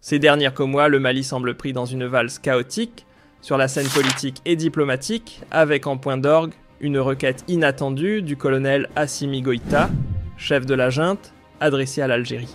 Ces derniers comme moi, le Mali semble pris dans une valse chaotique, sur la scène politique et diplomatique, avec en point d'orgue une requête inattendue du colonel Assimi Goïta, chef de la junte, adressée à l'Algérie.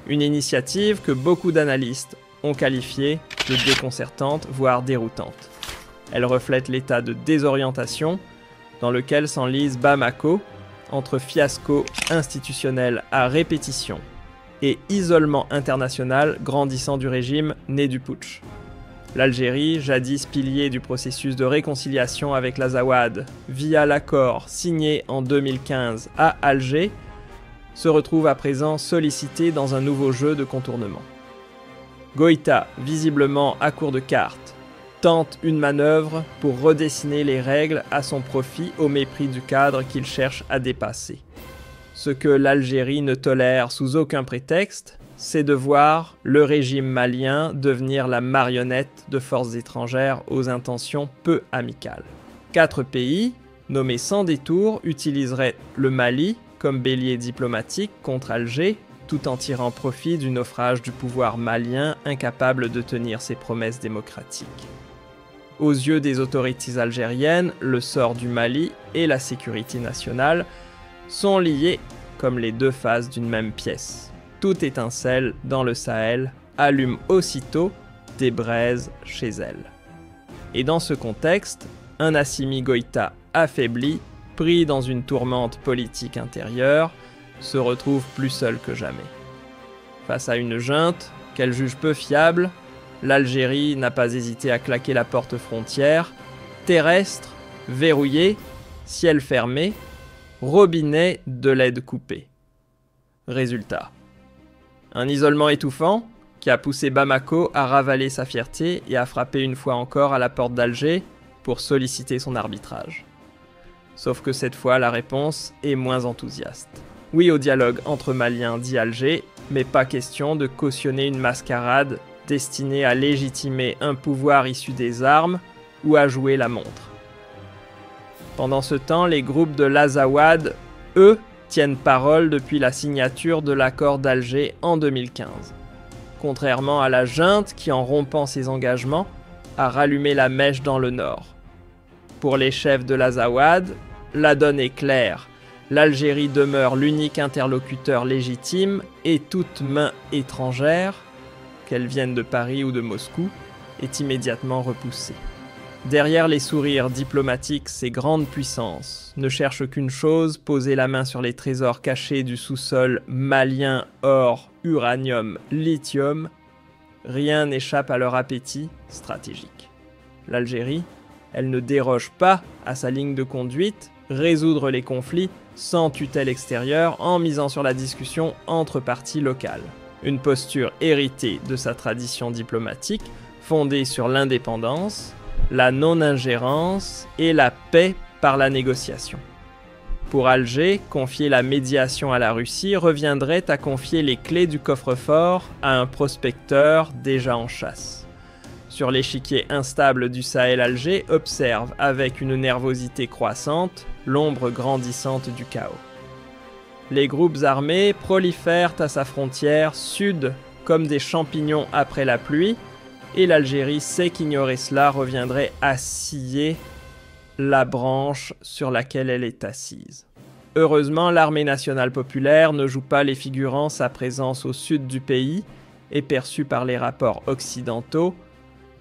Une initiative que beaucoup d'analystes ont qualifiée de déconcertante, voire déroutante. Elle reflète l'état de désorientation dans lequel s'enlise Bamako, entre fiasco institutionnel à répétition et isolement international grandissant du régime né du putsch. L'Algérie, jadis pilier du processus de réconciliation avec l'Azawad via l'accord signé en 2015 à Alger, se retrouve à présent sollicitée dans un nouveau jeu de contournement. Goïta, visiblement à court de cartes, tente une manœuvre pour redessiner les règles à son profit au mépris du cadre qu'il cherche à dépasser. Ce que l'Algérie ne tolère sous aucun prétexte, c'est de voir le régime malien devenir la marionnette de forces étrangères aux intentions peu amicales. 4 pays, nommés sans détour, utiliseraient le Mali comme bélier diplomatique contre Alger, tout en tirant profit du naufrage du pouvoir malien incapable de tenir ses promesses démocratiques. Aux yeux des autorités algériennes, le sort du Mali et la sécurité nationale sont liés comme les deux faces d'une même pièce. Toute étincelle dans le Sahel allume aussitôt des braises chez elle. Et dans ce contexte, un Assimi Goïta affaibli, pris dans une tourmente politique intérieure, se retrouve plus seul que jamais. Face à une junte qu'elle juge peu fiable, l'Algérie n'a pas hésité à claquer la porte frontière, terrestre, verrouillée, ciel fermé, robinet de l'aide coupée. Résultat. Un isolement étouffant qui a poussé Bamako à ravaler sa fierté et à frapper une fois encore à la porte d'Alger pour solliciter son arbitrage. Sauf que cette fois, la réponse est moins enthousiaste. Oui au dialogue entre Maliens, dit Alger, mais pas question de cautionner une mascarade destinée à légitimer un pouvoir issu des armes ou à jouer la montre. Pendant ce temps, les groupes de l'Azawad, eux, tiennent parole depuis la signature de l'accord d'Alger en 2015. Contrairement à la junte qui, en rompant ses engagements, a rallumé la mèche dans le nord. Pour les chefs de l'Azawad, la donne est claire. L'Algérie demeure l'unique interlocuteur légitime et toute main étrangère, qu'elle vienne de Paris ou de Moscou, est immédiatement repoussée. Derrière les sourires diplomatiques, ces grandes puissances ne cherchent qu'une chose, poser la main sur les trésors cachés du sous-sol malien, or, uranium, lithium. Rien n'échappe à leur appétit stratégique. L'Algérie, elle ne déroge pas à sa ligne de conduite, résoudre les conflits sans tutelle extérieure en misant sur la discussion entre parties locales. Une posture héritée de sa tradition diplomatique, fondée sur l'indépendance, la non-ingérence et la paix par la négociation. Pour Alger, confier la médiation à la Russie reviendrait à confier les clés du coffre-fort à un prospecteur déjà en chasse. Sur l'échiquier instable du Sahel, Alger observe avec une nervosité croissante l'ombre grandissante du chaos. Les groupes armés prolifèrent à sa frontière sud comme des champignons après la pluie, et l'Algérie sait qu'ignorer cela reviendrait à scier la branche sur laquelle elle est assise. Heureusement, l'armée nationale populaire ne joue pas les figurants, sa présence au sud du pays est perçue par les rapports occidentaux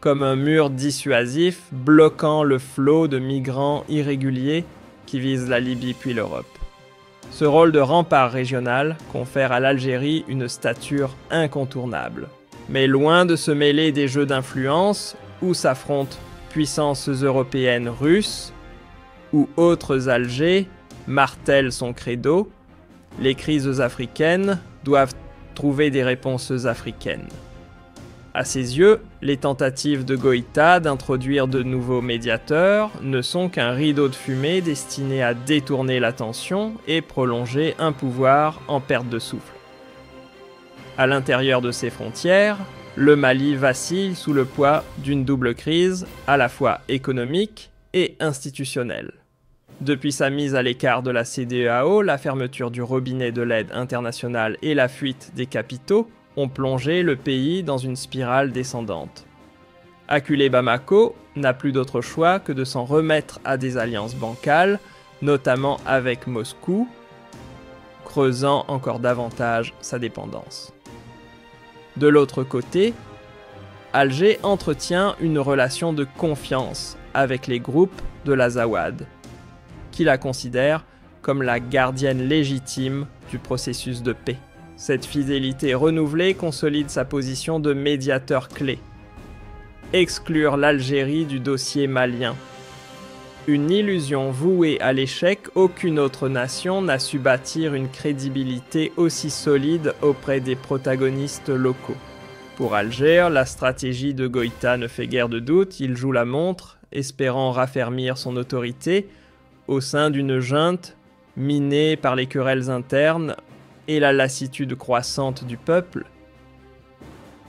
comme un mur dissuasif bloquant le flot de migrants irréguliers qui visent la Libye puis l'Europe. Ce rôle de rempart régional confère à l'Algérie une stature incontournable. Mais loin de se mêler des jeux d'influence où s'affrontent puissances européennes russes ou autres Alger martèlent son credo, les crises africaines doivent trouver des réponses africaines. À ses yeux, les tentatives de Goïta d'introduire de nouveaux médiateurs ne sont qu'un rideau de fumée destiné à détourner l'attention et prolonger un pouvoir en perte de souffle. À l'intérieur de ses frontières, le Mali vacille sous le poids d'une double crise, à la fois économique et institutionnelle. Depuis sa mise à l'écart de la CEDEAO, la fermeture du robinet de l'aide internationale et la fuite des capitaux ont plongé le pays dans une spirale descendante. Acculé, Bamako n'a plus d'autre choix que de s'en remettre à des alliances bancales, notamment avec Moscou, creusant encore davantage sa dépendance. De l'autre côté, Alger entretient une relation de confiance avec les groupes de l'Azawad, qui la considèrent comme la gardienne légitime du processus de paix. Cette fidélité renouvelée consolide sa position de médiateur clé. Exclure l'Algérie du dossier malien. Une illusion vouée à l'échec, aucune autre nation n'a su bâtir une crédibilité aussi solide auprès des protagonistes locaux. Pour Alger, la stratégie de Goïta ne fait guère de doute, il joue la montre, espérant raffermir son autorité au sein d'une junte minée par les querelles internes et la lassitude croissante du peuple.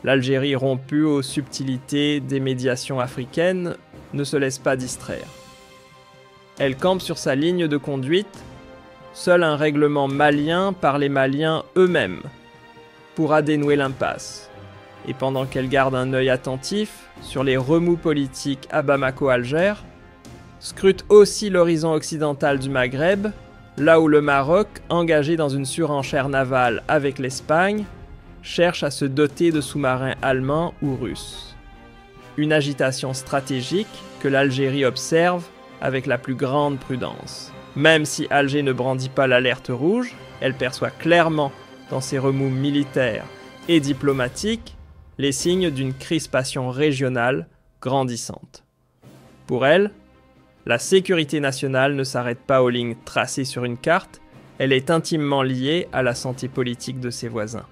L'Algérie, rompue aux subtilités des médiations africaines, ne se laisse pas distraire. Elle campe sur sa ligne de conduite, seul un règlement malien par les Maliens eux-mêmes pourra dénouer l'impasse. Et pendant qu'elle garde un œil attentif sur les remous politiques à Bamako-Alger, scrute aussi l'horizon occidental du Maghreb, là où le Maroc, engagé dans une surenchère navale avec l'Espagne, cherche à se doter de sous-marins allemands ou russes. Une agitation stratégique que l'Algérie observe avec la plus grande prudence. Même si Alger ne brandit pas l'alerte rouge, elle perçoit clairement dans ses remous militaires et diplomatiques les signes d'une crispation régionale grandissante. Pour elle, la sécurité nationale ne s'arrête pas aux lignes tracées sur une carte, elle est intimement liée à la santé politique de ses voisins.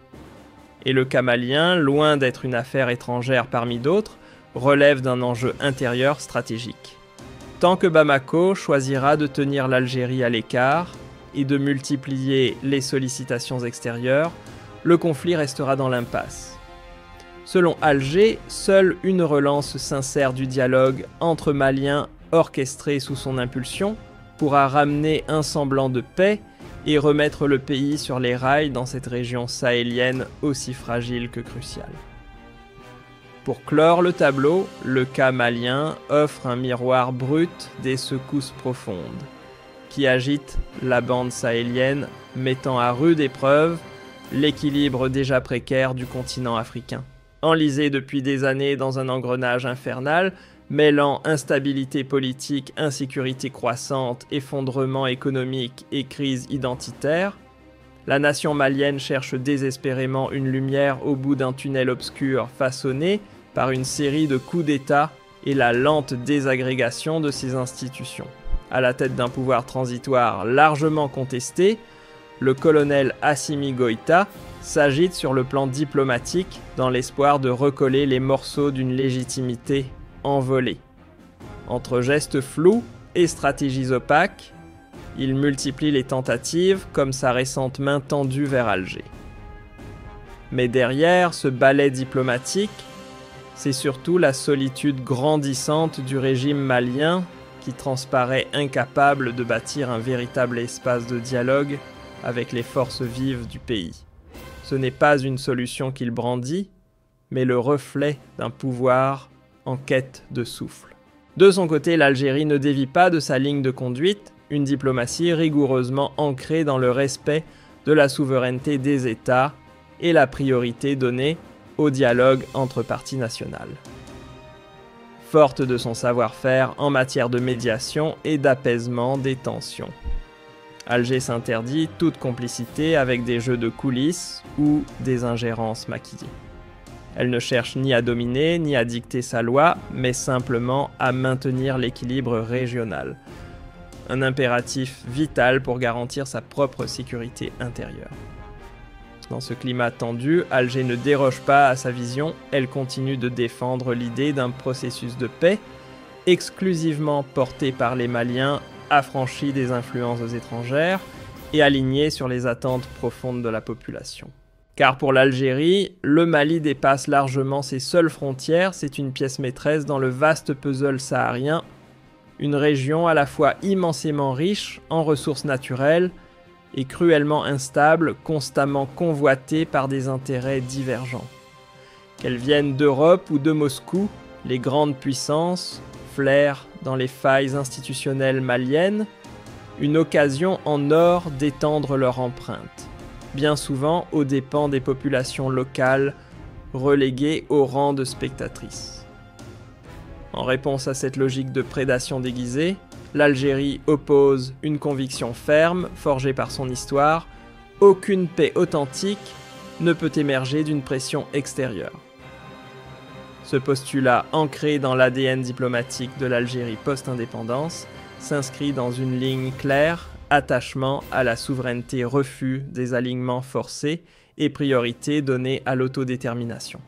Et le cas malien, loin d'être une affaire étrangère parmi d'autres, relève d'un enjeu intérieur stratégique. Tant que Bamako choisira de tenir l'Algérie à l'écart et de multiplier les sollicitations extérieures, le conflit restera dans l'impasse. Selon Alger, seule une relance sincère du dialogue entre Maliens orchestré sous son impulsion pourra ramener un semblant de paix et remettre le pays sur les rails dans cette région sahélienne aussi fragile que cruciale. Pour clore le tableau, le cas malien offre un miroir brut des secousses profondes, qui agitent la bande sahélienne, mettant à rude épreuve l'équilibre déjà précaire du continent africain. Enlisé depuis des années dans un engrenage infernal, mêlant instabilité politique, insécurité croissante, effondrement économique et crise identitaire, la nation malienne cherche désespérément une lumière au bout d'un tunnel obscur façonné par une série de coups d'État et la lente désagrégation de ses institutions. À la tête d'un pouvoir transitoire largement contesté, le colonel Assimi Goïta s'agite sur le plan diplomatique dans l'espoir de recoller les morceaux d'une légitimité envolée. Entre gestes flous et stratégies opaques, il multiplie les tentatives comme sa récente main tendue vers Alger. Mais derrière ce ballet diplomatique, c'est surtout la solitude grandissante du régime malien qui transparaît incapable de bâtir un véritable espace de dialogue avec les forces vives du pays. Ce n'est pas une solution qu'il brandit, mais le reflet d'un pouvoir en quête de souffle. De son côté, l'Algérie ne dévie pas de sa ligne de conduite, une diplomatie rigoureusement ancrée dans le respect de la souveraineté des États et la priorité donnée au dialogue entre parties nationales. Forte de son savoir-faire en matière de médiation et d'apaisement des tensions. Alger s'interdit toute complicité avec des jeux de coulisses ou des ingérences maquillées. Elle ne cherche ni à dominer, ni à dicter sa loi, mais simplement à maintenir l'équilibre régional. Un impératif vital pour garantir sa propre sécurité intérieure. Dans ce climat tendu, Alger ne déroge pas à sa vision, elle continue de défendre l'idée d'un processus de paix exclusivement porté par les Maliens, affranchis des influences étrangères et alignés sur les attentes profondes de la population. Car pour l'Algérie, le Mali dépasse largement ses seules frontières, c'est une pièce maîtresse dans le vaste puzzle saharien, une région à la fois immensément riche en ressources naturelles et cruellement instable, constamment convoitée par des intérêts divergents. Qu'elles viennent d'Europe ou de Moscou, les grandes puissances flairent dans les failles institutionnelles maliennes une occasion en or d'étendre leur empreinte, bien souvent aux dépens des populations locales reléguées au rang de spectatrices. En réponse à cette logique de prédation déguisée, l'Algérie oppose une conviction ferme, forgée par son histoire: aucune paix authentique ne peut émerger d'une pression extérieure. Ce postulat, ancré dans l'ADN diplomatique de l'Algérie post-indépendance, s'inscrit dans une ligne claire: attachement à la souveraineté, refus des alignements forcés et priorité donnée à l'autodétermination.